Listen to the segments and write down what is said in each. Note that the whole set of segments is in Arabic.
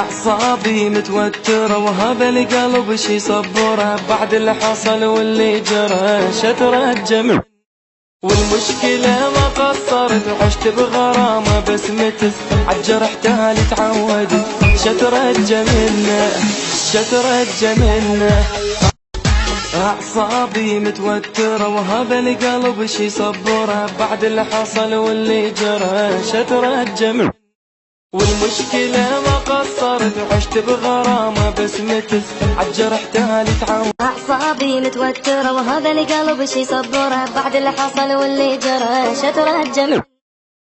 أعصابي متوترة وهذا القلب شي صبره بعد اللي حصل واللي جرى. شترة جمع والمشكلة ما قصرت وعشت بغرامة بس متس عالجرح تالي تعودت. شترة جميلنا شترة جميلنا. أعصابي متوترة وهذا القلب شي صبره بعد اللي حصل واللي جرى. شترة جمع والمشكلة ما قصرت وعشت بغرامة بس متس عالجرح تالي تعود. أعصابي متوترة وهذا القلب شي صبره بعد اللي حصل واللي جرى. شترة جمع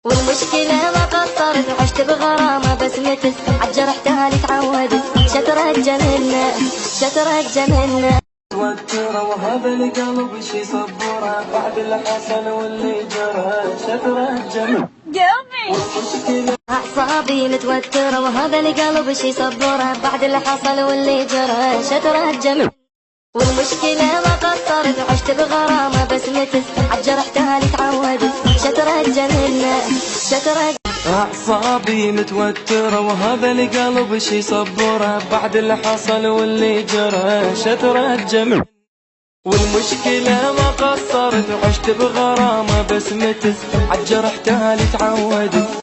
والمشكلة ما قصرت وعشت بغرامة بس متس عالجرح تالي تعودت. شترة جميلنا شترة جميلنا. متوترة وهذا القلب شي صبره بعد اللي حصل واللي جرى. شترة جمع والمشكلة. أعصابي متوترة وهذا القلب شي صبره بعد اللي حصل واللي جرى. شترة جمع والمشكلة ما قصرت وعشت بغرامة بس متس عالجرح تالي تعودت. شترة جميلنا شترة. أعصابي متوترة وهذا القلب شي صبره بعد اللي حصل واللي جرى. شترة جمع والمشكلة ما قصرت وعشت بغرامة بس متس عالجرح تالي تعودت.